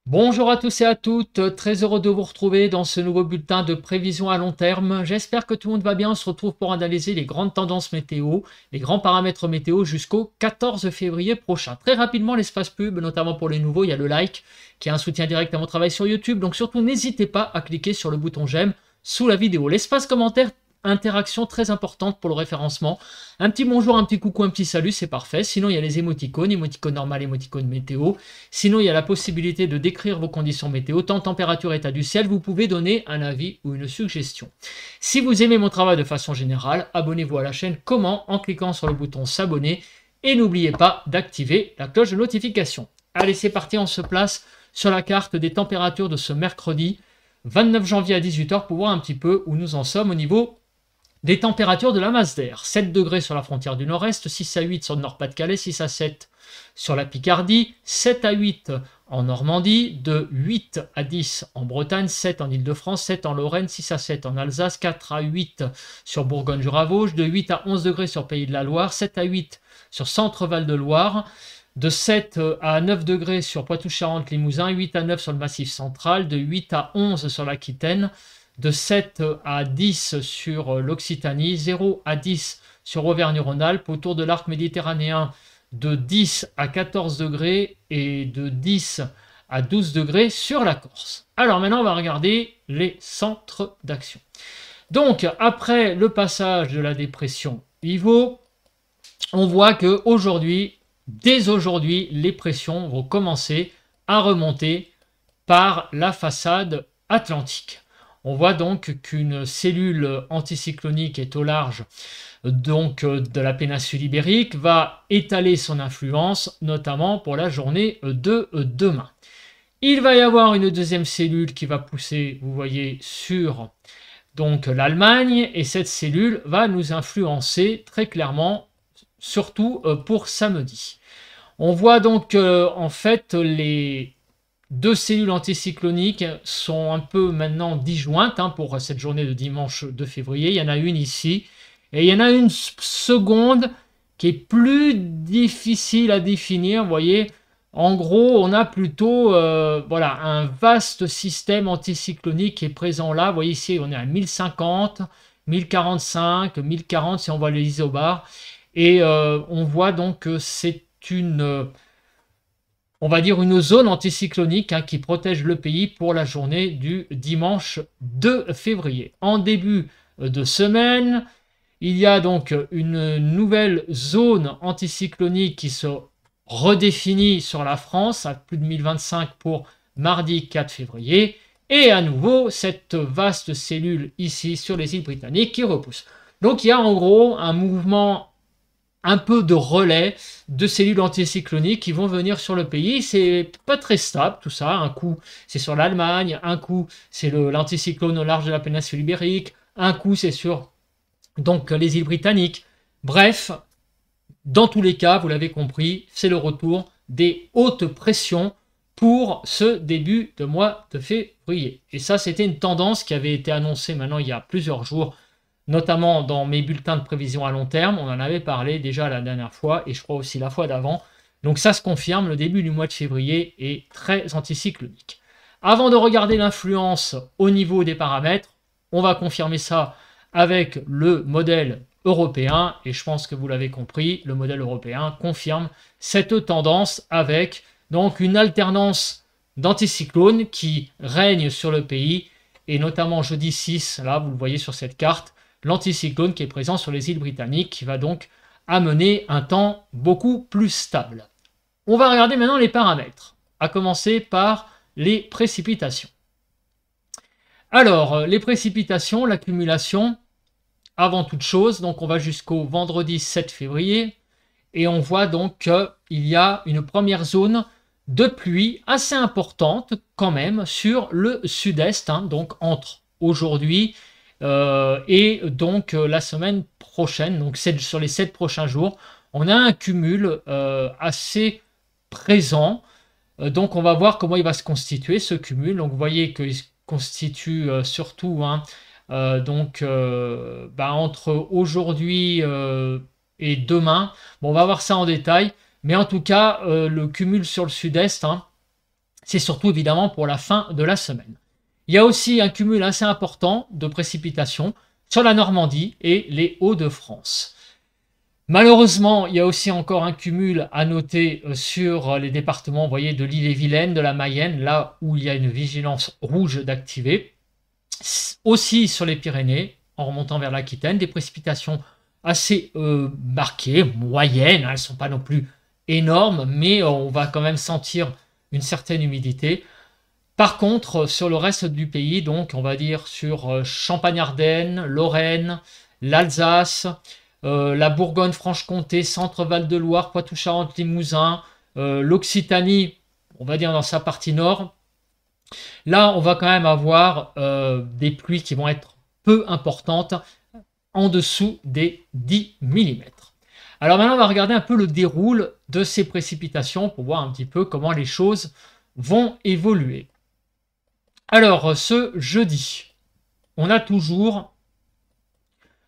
Bonjour à tous et à toutes, très heureux de vous retrouver dans ce nouveau bulletin de prévision à long terme. J'espère que tout le monde va bien. On se retrouve pour analyser les grandes tendances météo, les grands paramètres météo jusqu'au 14 février prochain. Très rapidement, l'espace pub, notamment pour les nouveaux, il y a le like qui est un soutien direct à mon travail sur YouTube. Donc surtout, n'hésitez pas à cliquer sur le bouton j'aime sous la vidéo. L'espace commentaire, interaction très importante pour le référencement. Un petit bonjour, un petit coucou, un petit salut, c'est parfait. Sinon, il y a les émoticônes, émoticône normal, émoticône météo. Sinon, il y a la possibilité de décrire vos conditions météo, temps, température, état du ciel. Vous pouvez donner un avis ou une suggestion. Si vous aimez mon travail de façon générale, abonnez-vous à la chaîne. Comment? En cliquant sur le bouton s'abonner. Et n'oubliez pas d'activer la cloche de notification. Allez, c'est parti, on se place sur la carte des températures de ce mercredi 29 janvier à 18h pour voir un petit peu où nous en sommes au niveau des températures de la masse d'air. 7 degrés sur la frontière du nord-est, 6 à 8 sur le Nord-Pas-de-Calais, 6 à 7 sur la Picardie, 7 à 8 en Normandie, de 8 à 10 en Bretagne, 7 en Île-de-France, 7 en Lorraine, 6 à 7 en Alsace, 4 à 8 sur Bourgogne-du-Ravauge, de 8 à 11 degrés sur Pays de la Loire, 7 à 8 sur Centre-Val de Loire, de 7 à 9 degrés sur Poitou-Charentes-Limousin, 8 à 9 sur le Massif central, de 8 à 11 sur l'Aquitaine, de 7 à 10 sur l'Occitanie, 0 à 10 sur Auvergne-Rhône-Alpes, autour de l'arc méditerranéen de 10 à 14 degrés et de 10 à 12 degrés sur la Corse. Alors maintenant, on va regarder les centres d'action. Donc, après le passage de la dépression Ivo, on voit que aujourd'hui, dès aujourd'hui, les pressions vont commencer à remonter par la façade atlantique. On voit donc qu'une cellule anticyclonique est au large de la péninsule ibérique, va étaler son influence, notamment pour la journée de demain. Il va y avoir une deuxième cellule qui va pousser, vous voyez, sur l'Allemagne, et cette cellule va nous influencer très clairement, surtout pour samedi. On voit donc en fait les deux cellules anticycloniques sont un peu maintenant disjointes pour cette journée de dimanche 2 février. Il y en a une ici et il y en a une seconde qui est plus difficile à définir. Vous voyez, en gros, on a plutôt un vaste système anticyclonique qui est présent là. Vous voyez ici, on est à 1050, 1045, 1040 si on voit les isobars. Et on voit donc que c'est on va dire une zone anticyclonique qui protège le pays pour la journée du dimanche 2 février. En début de semaine, il y a donc une nouvelle zone anticyclonique qui se redéfinit sur la France à plus de 1025 pour mardi 4 février. Et à nouveau, cette vaste cellule ici sur les îles britanniques qui repousse. Donc il y a en gros un mouvement un peu de relais de cellules anticycloniques qui vont venir sur le pays. C'est pas très stable tout ça. Un coup c'est sur l'Allemagne, un coup c'est l'anticyclone au large de la péninsule ibérique, un coup c'est sur les îles britanniques. Bref, dans tous les cas, vous l'avez compris, c'est le retour des hautes pressions pour ce début de mois de février. Et ça, c'était une tendance qui avait été annoncée maintenant il y a plusieurs jours, notamment dans mes bulletins de prévision à long terme. On en avait parlé déjà la dernière fois et je crois aussi la fois d'avant. Donc ça se confirme, le début du mois de février est très anticyclonique. Avant de regarder l'influence au niveau des paramètres, on va confirmer ça avec le modèle européen, et je pense que vous l'avez compris, le modèle européen confirme cette tendance avec donc une alternance d'anticyclones qui règne sur le pays, et notamment jeudi 6, là vous le voyez sur cette carte, l'anticyclone qui est présent sur les îles britanniques, qui va donc amener un temps beaucoup plus stable. On va regarder maintenant les paramètres, à commencer par les précipitations. Alors, les précipitations, l'accumulation, avant toute chose, donc on va jusqu'au vendredi 7 février, et on voit donc qu'il y a une première zone de pluie assez importante quand même sur le sud-est, donc entre aujourd'hui et donc la semaine prochaine, donc sur les 7 prochains jours, on a un cumul assez présent. Donc on va voir comment il va se constituer ce cumul. Donc vous voyez qu'il se constitue surtout entre aujourd'hui et demain. Bon, on va voir ça en détail, mais en tout cas le cumul sur le sud-est C'est surtout évidemment pour la fin de la semaine. Il y a aussi un cumul assez important de précipitations sur la Normandie et les Hauts-de-France. Malheureusement, il y a aussi encore un cumul à noter sur les départements, vous voyez, de l'Ille-et-Vilaine, de la Mayenne, là où il y a une vigilance rouge d'activer. Aussi sur les Pyrénées, en remontant vers l'Aquitaine, des précipitations assez marquées, moyennes, elles ne sont pas non plus énormes, mais on va quand même sentir une certaine humidité. Par contre, sur le reste du pays, donc on va dire sur Champagne-Ardenne, Lorraine, l'Alsace, la Bourgogne-Franche-Comté, Centre-Val-de-Loire, Poitou-Charentes, Limousin, l'Occitanie, on va dire dans sa partie nord. Là, on va quand même avoir des pluies qui vont être peu importantes, en dessous des 10 mm. Alors maintenant, on va regarder un peu le déroulé de ces précipitations pour voir un petit peu comment les choses vont évoluer. Alors, ce jeudi, on a toujours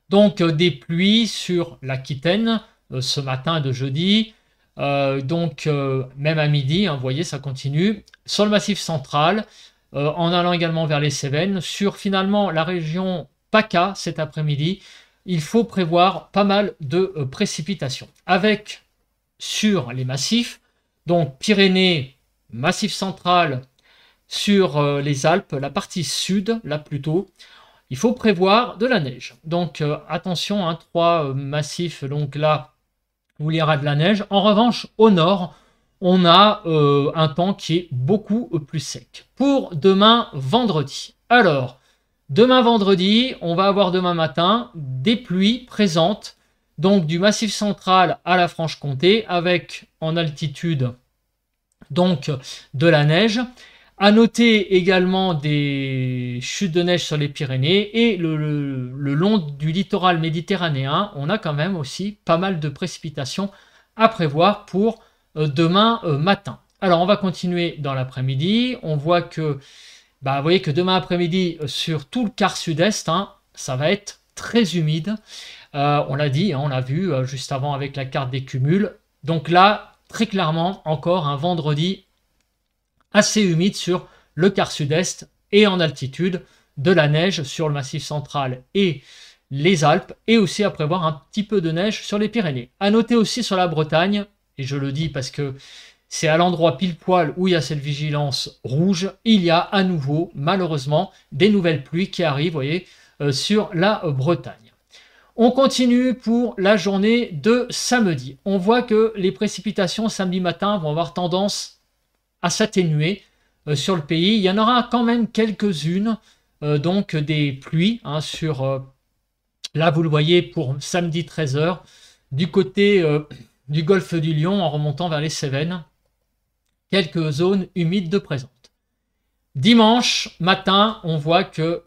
donc des pluies sur l'Aquitaine ce matin de jeudi. Même à midi, hein, vous voyez, ça continue. Sur le Massif central, en allant également vers les Cévennes. Sur finalement la région PACA cet après-midi, il faut prévoir pas mal de précipitations. Avec sur les massifs, donc Pyrénées, Massif central, sur les Alpes, la partie sud, là plutôt, il faut prévoir de la neige. Donc attention, hein, 3 massifs, donc là, où il y aura de la neige. En revanche, au nord, on a un temps qui est beaucoup plus sec. Pour demain, vendredi. Alors, demain vendredi, on va avoir demain matin des pluies présentes, donc du Massif central à la Franche-Comté, avec en altitude donc de la neige. À noter également des chutes de neige sur les Pyrénées et le long du littoral méditerranéen, on a quand même aussi pas mal de précipitations à prévoir pour demain matin. Alors on va continuer dans l'après-midi. On voit que, vous voyez que demain après-midi sur tout le quart sud-est, hein, ça va être très humide. On l'a dit, hein, on l'a vu juste avant avec la carte des cumuls. Donc là, très clairement, encore un vendredi assez humide sur le quart sud-est et en altitude, de la neige sur le Massif central et les Alpes, et aussi à prévoir un petit peu de neige sur les Pyrénées. À noter aussi sur la Bretagne, et je le dis parce que c'est à l'endroit pile poil où il y a cette vigilance rouge, il y a à nouveau, malheureusement, des nouvelles pluies qui arrivent, vous voyez, sur la Bretagne. On continue pour la journée de samedi. On voit que les précipitations samedi matin vont avoir tendance à s'atténuer sur le pays. Il y en aura quand même quelques-unes, donc des pluies hein, sur, là vous le voyez pour samedi 13h, du côté du golfe du Lion en remontant vers les Cévennes, quelques zones humides de présentes. Dimanche matin, on voit que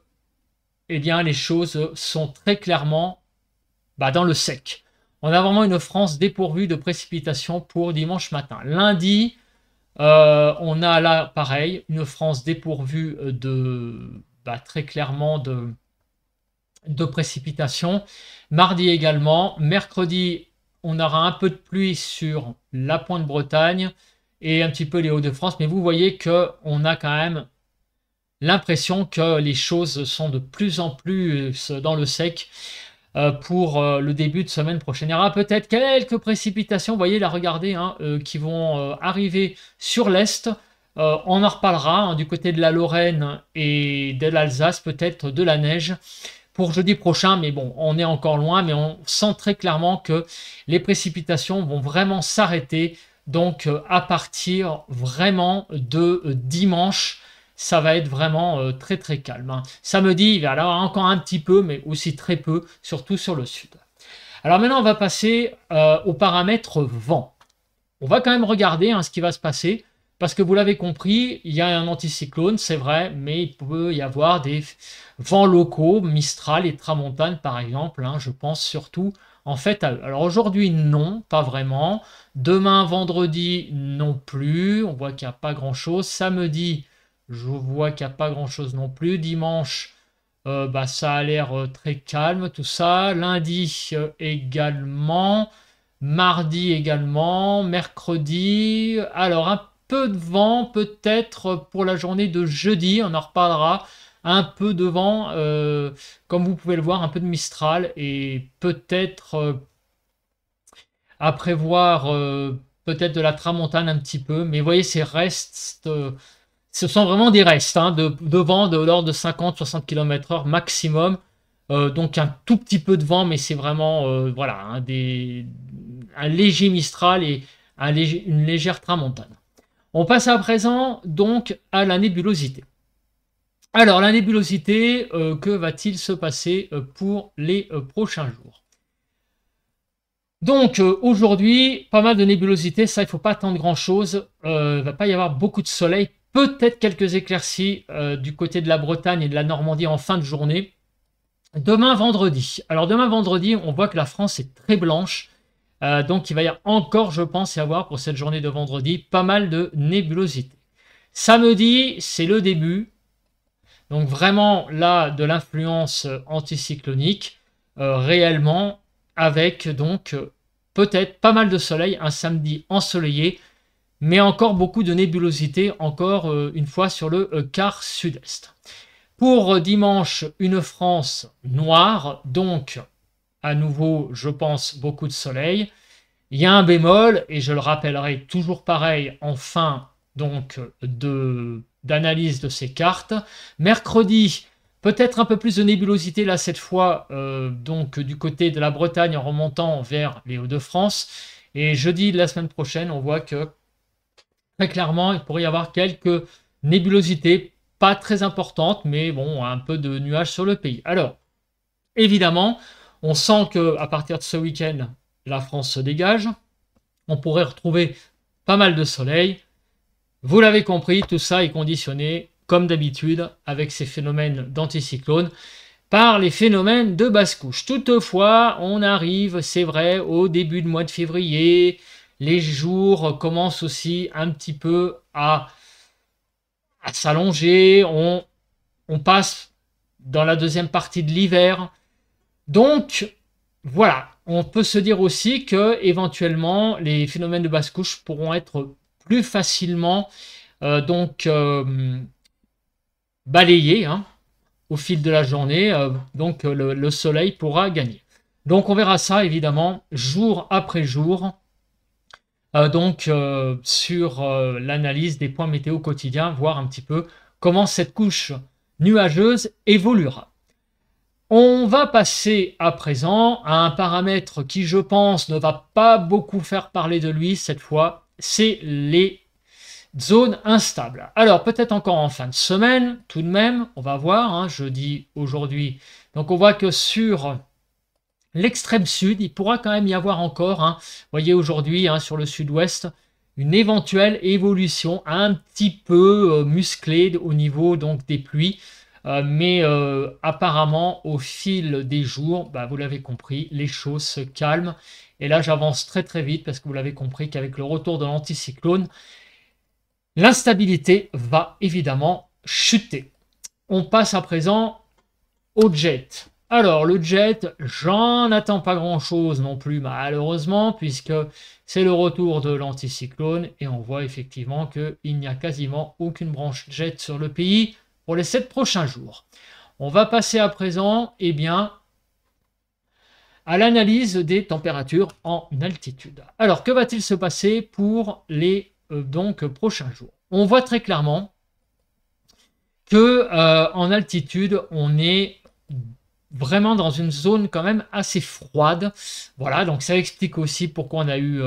eh bien, les choses sont très clairement dans le sec. On a vraiment une France dépourvue de précipitations pour dimanche matin. Lundi, on a là, pareil, une France dépourvue de très clairement de précipitations. Mardi également. Mercredi, on aura un peu de pluie sur la pointe Bretagne et un petit peu les Hauts-de-France. Mais vous voyez qu'on a quand même l'impression que les choses sont de plus en plus dans le sec pour le début de semaine prochaine. Il y aura peut-être quelques précipitations, vous voyez là, regardez, hein, qui vont arriver sur l'est. On en reparlera hein, du côté de la Lorraine et de l'Alsace, peut-être de la neige pour jeudi prochain, mais bon, on est encore loin, mais on sent très clairement que les précipitations vont vraiment s'arrêter, donc à partir vraiment de dimanche, ça va être vraiment très très calme. Hein. Samedi, il va y avoir encore un petit peu, mais aussi très peu, surtout sur le sud. Alors maintenant, on va passer aux paramètres vent. On va quand même regarder hein, ce qui va se passer, parce que vous l'avez compris, il y a un anticyclone, c'est vrai, mais il peut y avoir des vents locaux, Mistral et Tramontane par exemple, hein, je pense surtout en fait à eux. Alors aujourd'hui, non, pas vraiment. Demain, vendredi, non plus. On voit qu'il n'y a pas grand-chose. Samedi, je vois qu'il n'y a pas grand-chose non plus. Dimanche, ça a l'air très calme, tout ça. Lundi également. Mardi également. Mercredi, alors un peu de vent, peut-être pour la journée de jeudi, on en reparlera. Un peu de vent, comme vous pouvez le voir, un peu de Mistral et peut-être à prévoir peut-être de la tramontane un petit peu. Mais vous voyez, ces restes, ce sont vraiment des restes hein, de vent de l'ordre de 50-60 km/h maximum. Donc un tout petit peu de vent, mais c'est vraiment voilà, un léger Mistral et une légère tramontane. On passe à présent donc à la nébulosité. Alors la nébulosité, que va-t-il se passer pour les prochains jours? Donc aujourd'hui, pas mal de nébulosité, ça il ne faut pas attendre grand-chose. Il ne va pas y avoir beaucoup de soleil, peut-être quelques éclaircies du côté de la Bretagne et de la Normandie en fin de journée. Demain vendredi. Alors demain vendredi, on voit que la France est très blanche. Donc il va y avoir encore, je pense, y avoir pour cette journée de vendredi pas mal de nébulosité. Samedi, c'est le début. Donc vraiment là de l'influence anticyclonique réellement avec donc peut-être pas mal de soleil, un samedi ensoleillé, mais encore beaucoup de nébulosité encore une fois sur le quart sud-est. Pour dimanche, une France noire, donc à nouveau, je pense, beaucoup de soleil. Il y a un bémol, et je le rappellerai toujours pareil en fin donc d'analyse de ces cartes. Mercredi, peut-être un peu plus de nébulosité là cette fois, donc du côté de la Bretagne en remontant vers les Hauts-de-France. Et jeudi de la semaine prochaine, on voit que très clairement, il pourrait y avoir quelques nébulosités, pas très importantes, mais bon, un peu de nuages sur le pays. Alors, évidemment, on sent qu'à partir de ce week-end, la France se dégage. On pourrait retrouver pas mal de soleil. Vous l'avez compris, tout ça est conditionné, comme d'habitude, avec ces phénomènes d'anticyclone, par les phénomènes de basse couche. Toutefois, on arrive, c'est vrai, au début du mois de février. Les jours commencent aussi un petit peu à s'allonger. On passe dans la deuxième partie de l'hiver. Donc, voilà, on peut se dire aussi que éventuellement les phénomènes de basse couche pourront être plus facilement balayés hein, au fil de la journée. Donc le soleil pourra gagner. Donc on verra ça évidemment jour après jour. Sur l'analyse des points météo quotidiens, voir un petit peu comment cette couche nuageuse évoluera. On va passer à présent à un paramètre qui, je pense, ne va pas beaucoup faire parler de lui cette fois, c'est les zones instables. Alors, peut-être encore en fin de semaine, tout de même, on va voir, hein, je dis aujourd'hui. Donc, on voit que sur l'extrême sud, il pourra quand même y avoir encore, hein, vous voyez aujourd'hui, hein, sur le sud-ouest, une éventuelle évolution un petit peu musclée au niveau donc, des pluies. Mais apparemment, au fil des jours, bah, vous l'avez compris, les choses se calment. Et là, j'avance très très vite parce que vous l'avez compris qu'avec le retour de l'anticyclone, l'instabilité va évidemment chuter. On passe à présent au jet. Alors, le jet, j'en attends pas grand-chose non plus, malheureusement, puisque c'est le retour de l'anticyclone et on voit effectivement qu'il n'y a quasiment aucune branche jet sur le pays pour les 7 prochains jours. On va passer à présent à l'analyse des températures en altitude. Alors, que va-t-il se passer pour les prochains jours? On voit très clairement que en altitude, on est vraiment dans une zone quand même assez froide. Voilà, donc ça explique aussi pourquoi on a eu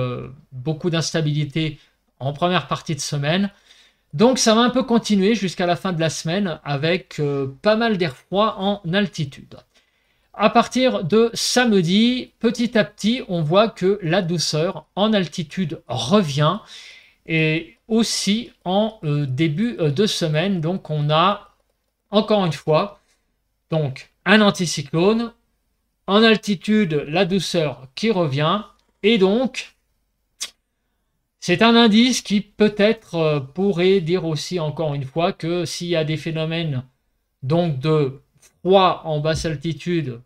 beaucoup d'instabilité en première partie de semaine. Donc ça va un peu continuer jusqu'à la fin de la semaine avec pas mal d'air froid en altitude. À partir de samedi, petit à petit, on voit que la douceur en altitude revient. Et aussi en début de semaine, donc on a encore une fois donc un anticyclone, en altitude la douceur qui revient, et donc c'est un indice qui peut-être pourrait dire aussi encore une fois que s'il y a des phénomènes donc de froid en basse altitude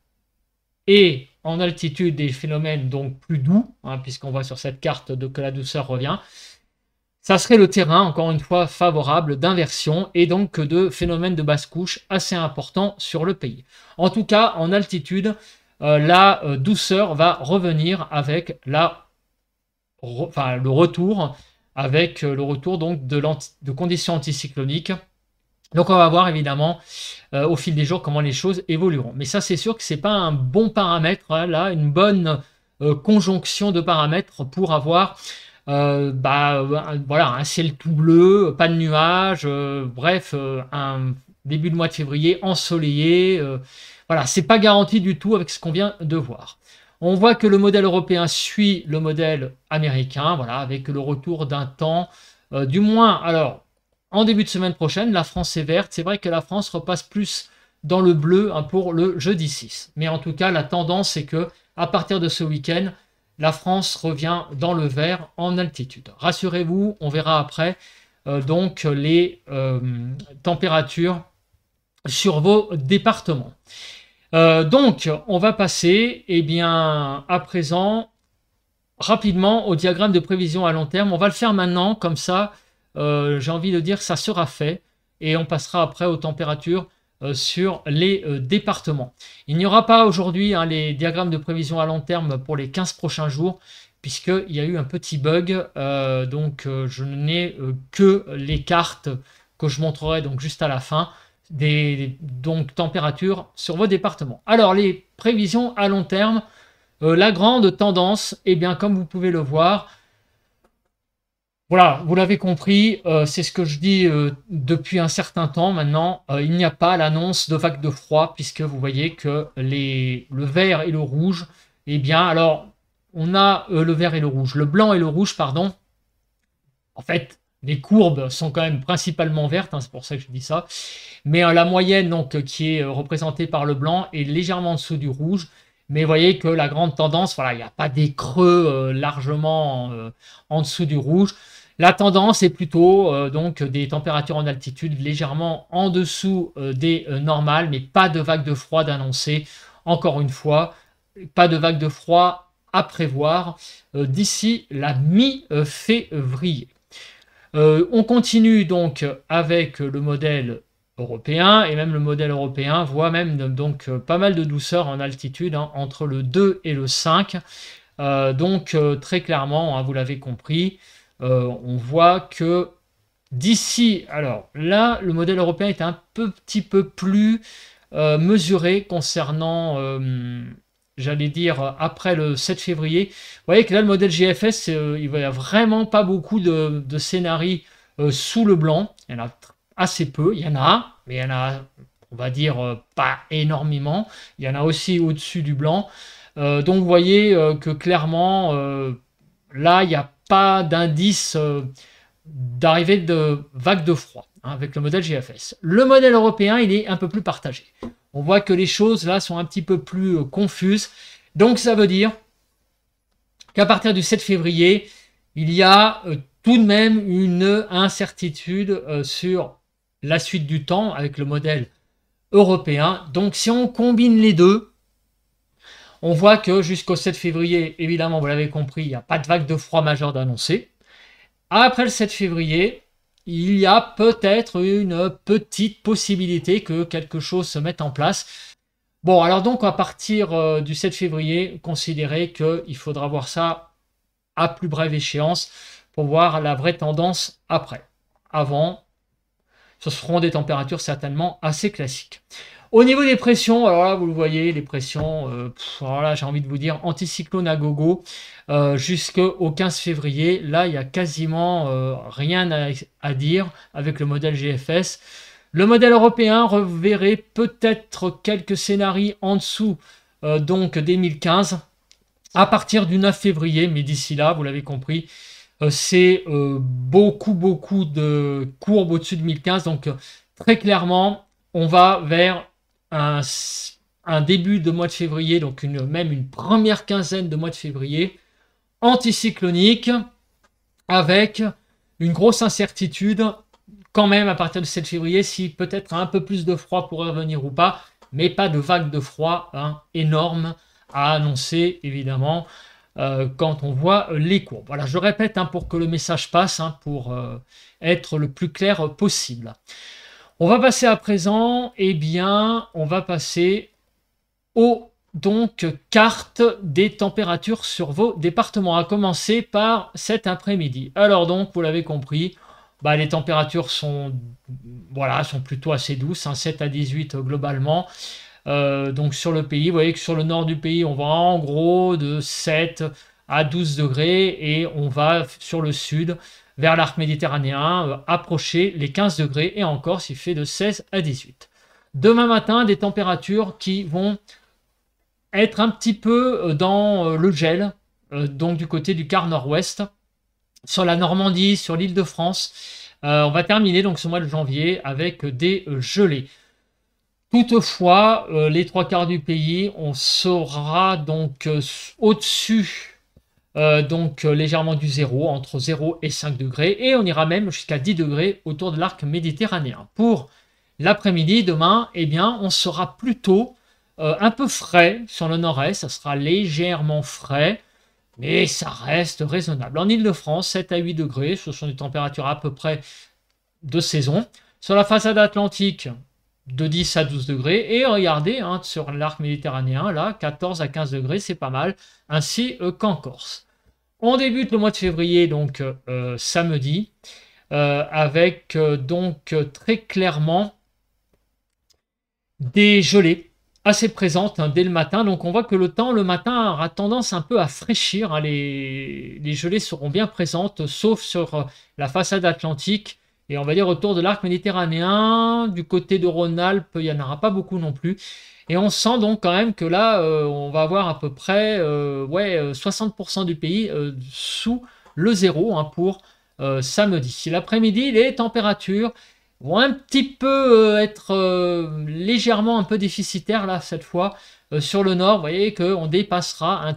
et en altitude des phénomènes donc plus doux, hein, puisqu'on voit sur cette carte que la douceur revient, ça serait le terrain, encore une fois, favorable d'inversion et donc de phénomènes de basse couche assez importants sur le pays. En tout cas, en altitude, la douceur va revenir avec le retour, donc de conditions anticycloniques. Donc on va voir évidemment au fil des jours comment les choses évolueront. Mais ça c'est sûr que c'est pas un bon paramètre, hein, là, une bonne conjonction de paramètres pour avoir voilà, un ciel tout bleu, pas de nuages, bref, un début de mois de février ensoleillé. Voilà, c'est pas garanti du tout avec ce qu'on vient de voir. On voit que le modèle européen suit le modèle américain, voilà, avec le retour d'un temps, du moins, alors, en début de semaine prochaine, la France est verte. C'est vrai que la France repasse plus dans le bleu, hein, pour le jeudi 6. Mais en tout cas, la tendance, c'est que à partir de ce week-end, la France revient dans le vert en altitude. Rassurez-vous, on verra après donc les températures sur vos départements. Donc, on va passer à présent rapidement au diagramme de prévision à long terme. On va le faire maintenant, comme ça, j'ai envie de dire ça sera fait. Et on passera après aux températures sur les départements. Il n'y aura pas aujourd'hui les diagrammes de prévision à long terme pour les 15 prochains jours, puisqu'il y a eu un petit bug. Donc, je n'ai que les cartes que je montrerai donc juste à la fin. Donc températures sur vos départements. Alors les prévisions à long terme, la grande tendance, comme vous pouvez le voir, voilà, vous l'avez compris, c'est ce que je dis depuis un certain temps maintenant, il n'y a pas l'annonce de vague de froid, puisque vous voyez que le vert et le rouge, alors on a le vert et le rouge, le blanc et le rouge, pardon, en fait, les courbes sont quand même principalement vertes, hein, c'est pour ça que je dis ça. Mais la moyenne, donc, qui est représentée par le blanc, est légèrement en dessous du rouge. Mais vous voyez que la grande tendance, voilà, il n'y a pas des creux largement en dessous du rouge. La tendance est plutôt donc des températures en altitude légèrement en dessous des normales, mais pas de vague de froid d'annoncer. Encore une fois, pas de vague de froid à prévoir d'ici la mi-février. On continue donc avec le modèle européen, et même le modèle européen voit même donc pas mal de douceur en altitude, hein, entre le 2 et le 5. Donc très clairement, hein, vous l'avez compris, on voit que d'ici, alors là, le modèle européen est un petit peu plus mesuré concernant j'allais dire après le 7 février. Vous voyez que là, le modèle GFS, il n'y a vraiment pas beaucoup de scénarios sous le blanc. Il y en a assez peu. Il y en a, mais il y en a, on va dire, pas énormément. Il y en a aussi au-dessus du blanc. Donc, vous voyez que clairement, là, il n'y a pas d'indice d'arrivée de vague de froid, hein, avec le modèle GFS. Le modèle européen, il est un peu plus partagé. On voit que les choses là sont un petit peu plus confuses. Donc ça veut dire qu'à partir du 7 février, il y a tout de même une incertitude sur la suite du temps avec le modèle européen. Donc si on combine les deux, on voit que jusqu'au 7 février, évidemment, vous l'avez compris, il n'y a pas de vague de froid majeure d'annoncer. Après le 7 février, il y a peut-être une petite possibilité que quelque chose se mette en place. Bon, alors donc à partir du 7 février, considérez qu'il faudra voir ça à plus brève échéance pour voir la vraie tendance après. Avant, ce seront des températures certainement assez classiques. Au niveau des pressions, alors là, vous le voyez, les pressions, alors là, j'ai envie de vous dire, anticyclone à gogo, jusqu'au 15 février. Là, il n'y a quasiment rien à dire avec le modèle GFS. Le modèle européen reverrait peut-être quelques scénarios en dessous donc des 1015 à partir du 9 février, mais d'ici là, vous l'avez compris, c'est beaucoup de courbes au-dessus de 1015. Donc, très clairement, on va vers un début de mois de février, donc même une première quinzaine de mois de février, anticyclonique, avec une grosse incertitude quand même à partir du 7 février, si peut-être un peu plus de froid pourrait revenir ou pas, mais pas de vague de froid énorme à annoncer, évidemment. quand on voit les courbes. Voilà, je répète hein, pour que le message passe, hein, pour être le plus clair possible. On va passer à présent, eh bien, on va passer aux cartes des températures sur vos départements, à commencer par cet après-midi. Alors donc, vous l'avez compris, bah, les températures sont, voilà, sont plutôt assez douces, hein, 7 à 18 globalement. Donc sur le pays, vous voyez que sur le nord du pays, on va en gros de 7 à 12 degrés et on va sur le sud, vers l'arc méditerranéen, approcher les 15 degrés et en Corse, il fait de 16 à 18. Demain matin, des températures qui vont être un petit peu dans le gel, donc du côté du quart nord-ouest, sur la Normandie, sur l'île de France. On va terminer donc ce mois de janvier avec des gelées. Toutefois, les trois quarts du pays, on sera donc au-dessus, légèrement du zéro, entre 0 et 5 degrés, et on ira même jusqu'à 10 degrés autour de l'arc méditerranéen. Pour l'après-midi, demain, eh bien, on sera plutôt un peu frais sur le nord-est, ça sera légèrement frais, mais ça reste raisonnable. En Île-de-France, 7 à 8 degrés, ce sont des températures à peu près de saison. Sur la façade atlantique, de 10 à 12 degrés. Et regardez, hein, sur l'arc méditerranéen, là, 14 à 15 degrés, c'est pas mal, ainsi qu'en Corse. On débute le mois de février, donc samedi, avec très clairement des gelées assez présentes hein, dès le matin. Donc on voit que le temps, le matin, aura tendance un peu à fraîchir. Hein. Les gelées seront bien présentes, sauf sur la façade atlantique. Et on va dire autour de l'arc méditerranéen, du côté de Rhône-Alpes, il n'y en aura pas beaucoup non plus. Et on sent donc quand même que là, on va avoir à peu près 60% du pays sous le zéro hein, pour samedi. L'après-midi, les températures vont un petit peu être légèrement un peu déficitaires là cette fois. Sur le nord, vous voyez qu'on dépassera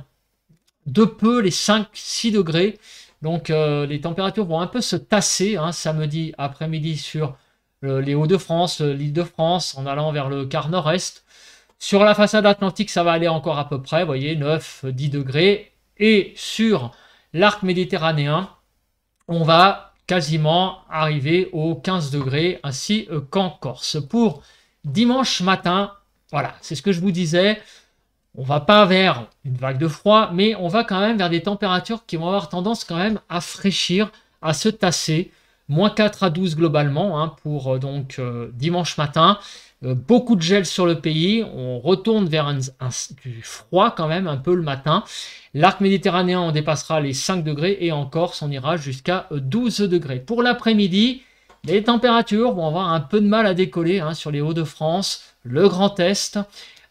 de peu les 5-6 degrés. Donc les températures vont un peu se tasser hein, samedi après-midi sur les Hauts-de-France, l'Île-de-France, en allant vers le quart nord-est. Sur la façade atlantique, ça va aller encore à peu près, vous voyez, 9-10 degrés. Et sur l'arc méditerranéen, on va quasiment arriver aux 15 degrés, ainsi qu'en Corse. Pour dimanche matin, voilà, c'est ce que je vous disais. On va pas vers une vague de froid, mais on va quand même vers des températures qui vont avoir tendance quand même à fraîchir, à se tasser. Moins 4 à 12 globalement hein, pour dimanche matin. Beaucoup de gel sur le pays. On retourne vers du froid quand même un peu le matin. L'arc méditerranéen, on dépassera les 5 degrés et en Corse, on ira jusqu'à 12 degrés. Pour l'après-midi, les températures vont avoir un peu de mal à décoller hein, sur les Hauts-de-France, le Grand Est.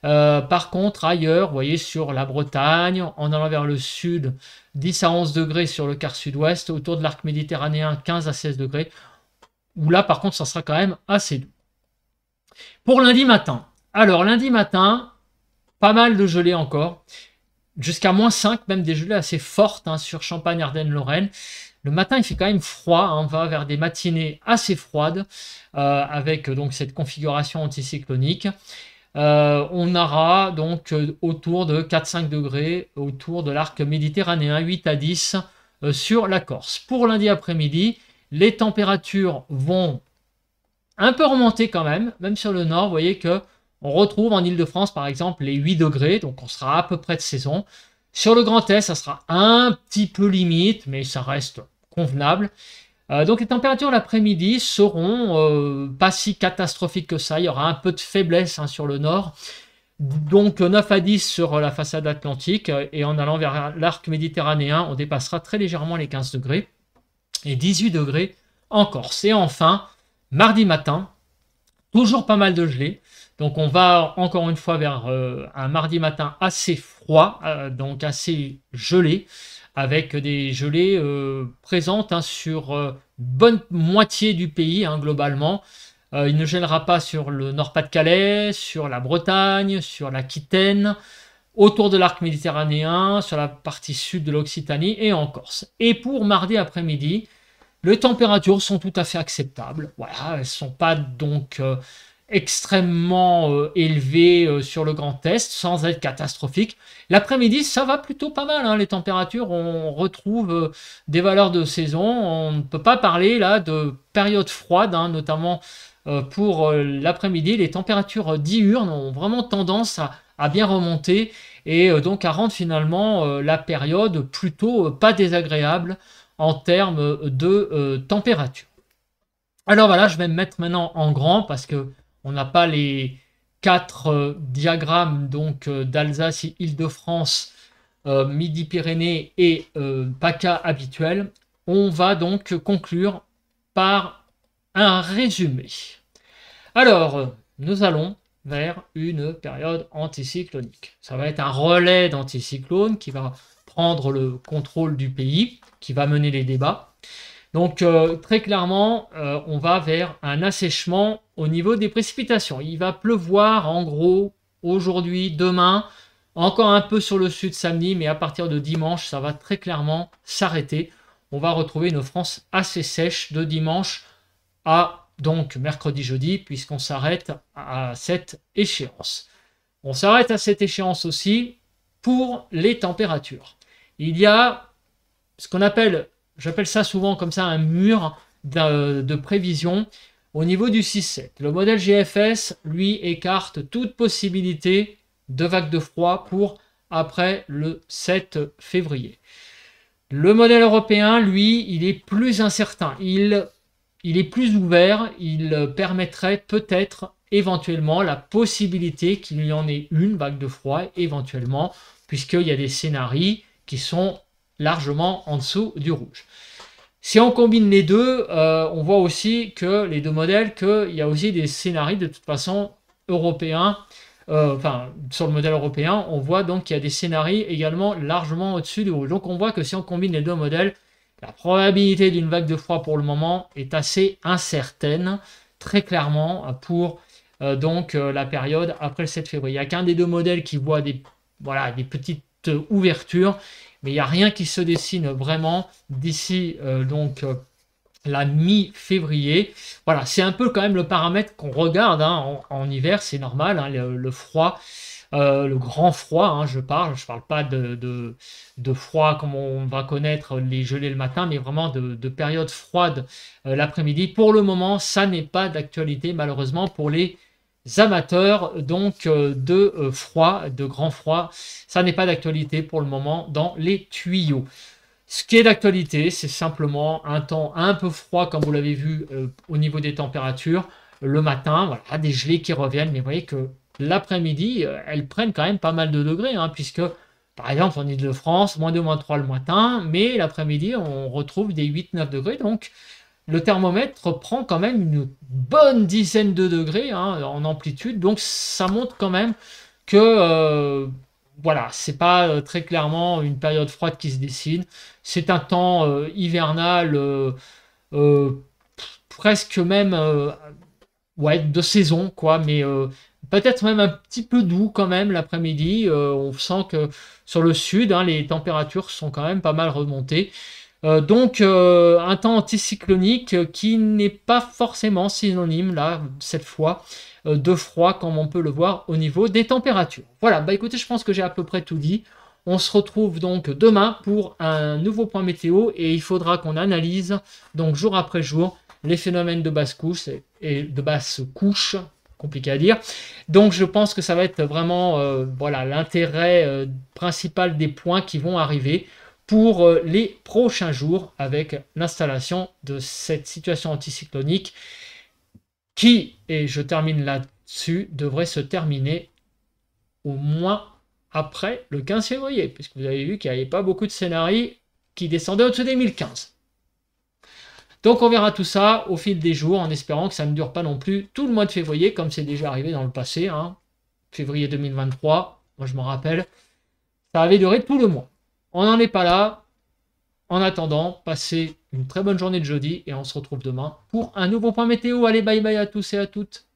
Par contre, ailleurs, vous voyez, sur la Bretagne, en allant vers le sud, 10 à 11 degrés sur le quart sud-ouest, autour de l'arc méditerranéen, 15 à 16 degrés, où là, par contre, ça sera quand même assez doux. Pour lundi matin, alors lundi matin, pas mal de gelées encore, jusqu'à moins 5, même des gelées assez fortes hein, sur Champagne, Ardennes, Lorraine. Le matin, il fait quand même froid, hein, on va vers des matinées assez froides, avec donc cette configuration anticyclonique. On aura donc autour de 4-5 degrés autour de l'arc méditerranéen, 8 à 10 sur la Corse. Pour lundi après-midi, les températures vont un peu remonter quand même sur le nord. Vous voyez que on retrouve en Île-de-France par exemple les 8 degrés, donc on sera à peu près de saison. Sur le Grand Est, ça sera un petit peu limite, mais ça reste convenable. Donc les températures l'après-midi seront pas si catastrophiques que ça. Il y aura un peu de faiblesse hein, sur le nord. Donc 9 à 10 sur la façade atlantique. Et en allant vers l'arc méditerranéen, on dépassera très légèrement les 15 degrés. Et 18 degrés en Corse. Et enfin, mardi matin, toujours pas mal de gelée. Donc on va encore une fois vers un mardi matin assez froid, donc assez gelé, avec des gelées présentes hein, sur bonne moitié du pays hein, globalement. Il ne gèlera pas sur le Nord-Pas-de-Calais, sur la Bretagne, sur l'Aquitaine, autour de l'arc méditerranéen, sur la partie sud de l'Occitanie et en Corse. Et pour mardi après-midi, les températures sont tout à fait acceptables. Voilà, elles ne sont pas donc extrêmement élevé sur le Grand Est, sans être catastrophique. L'après-midi, ça va plutôt pas mal, hein, les températures, on retrouve des valeurs de saison. On ne peut pas parler là de période froide, hein, notamment pour l'après-midi. Les températures diurnes ont vraiment tendance à bien remonter et donc à rendre finalement la période plutôt pas désagréable en termes de température. Alors voilà, je vais me mettre maintenant en grand parce que on n'a pas les 4 diagrammes donc d'Alsace, Île-de-France, Midi-Pyrénées et PACA habituels. On va donc conclure par un résumé. Alors, nous allons vers une période anticyclonique. Ça va être un relais d'anticyclone qui va prendre le contrôle du pays, qui va mener les débats. Donc très clairement, on va vers un assèchement au niveau des précipitations. Il va pleuvoir en gros aujourd'hui, demain, encore un peu sur le sud samedi, mais à partir de dimanche, ça va très clairement s'arrêter. On va retrouver une France assez sèche de dimanche à donc mercredi, jeudi, puisqu'on s'arrête à cette échéance. On s'arrête à cette échéance aussi pour les températures. Il y a ce qu'on appelle, j'appelle ça souvent comme ça, un mur de prévision au niveau du 6-7. Le modèle GFS, lui, écarte toute possibilité de vague de froid pour après le 7 février. Le modèle européen, lui, il est plus incertain. Il est plus ouvert. Il permettrait peut-être, éventuellement, la possibilité qu'il y en ait une vague de froid, éventuellement, puisqu'il y a des scénarios qui sont largement en dessous du rouge. Si on combine les deux, on voit aussi que les deux modèles, qu'il y a aussi des scénarios de toute façon européens, sur le modèle européen, on voit donc qu'il y a des scénarios également largement au-dessus du rouge. Donc on voit que si on combine les deux modèles, la probabilité d'une vague de froid pour le moment est assez incertaine, très clairement, pour la période après le 7 février. Il n'y a qu'un des deux modèles qui voit des petites ouvertures, mais il n'y a rien qui se dessine vraiment d'ici la mi-février. Voilà, c'est un peu quand même le paramètre qu'on regarde hein, en hiver, c'est normal, hein, le froid, le grand froid, hein, je parle pas de froid comme on va connaître les gelées le matin, mais vraiment de période froide l'après-midi. Pour le moment, ça n'est pas d'actualité malheureusement pour les amateurs donc de froid, de grand froid. Ça n'est pas d'actualité pour le moment dans les tuyaux. Ce qui est d'actualité, c'est simplement un temps un peu froid, comme vous l'avez vu au niveau des températures. Le matin, voilà, des gelées qui reviennent, mais vous voyez que l'après-midi, elles prennent quand même pas mal de degrés, hein, puisque, par exemple, en Ile-de-France, -2, -3 le matin, mais l'après-midi, on retrouve des 8-9 degrés, donc le thermomètre prend quand même une bonne dizaine de degrés hein, en amplitude, donc ça montre quand même que voilà, c'est pas très clairement une période froide qui se dessine. C'est un temps hivernal presque même de saison, quoi, mais peut-être même un petit peu doux quand même l'après-midi. On sent que sur le sud, hein, les températures sont quand même pas mal remontées. Donc un temps anticyclonique qui n'est pas forcément synonyme là cette fois de froid comme on peut le voir au niveau des températures. Voilà, bah écoutez, je pense que j'ai à peu près tout dit. On se retrouve donc demain pour un nouveau point météo et il faudra qu'on analyse donc jour après jour les phénomènes de basse couche et de basse couche, compliqué à dire. Donc je pense que ça va être vraiment l'intérêt principal des points qui vont arriver pour les prochains jours avec l'installation de cette situation anticyclonique qui, et je termine là-dessus, devrait se terminer au moins après le 15 février, puisque vous avez vu qu'il n'y avait pas beaucoup de scénarios qui descendaient au-dessus des 1015. Donc on verra tout ça au fil des jours en espérant que ça ne dure pas non plus tout le mois de février comme c'est déjà arrivé dans le passé. Hein. Février 2023, moi je m'en rappelle, ça avait duré tout le mois. On n'en est pas là. En attendant, passez une très bonne journée de jeudi et on se retrouve demain pour un nouveau point météo. Allez, bye bye à tous et à toutes.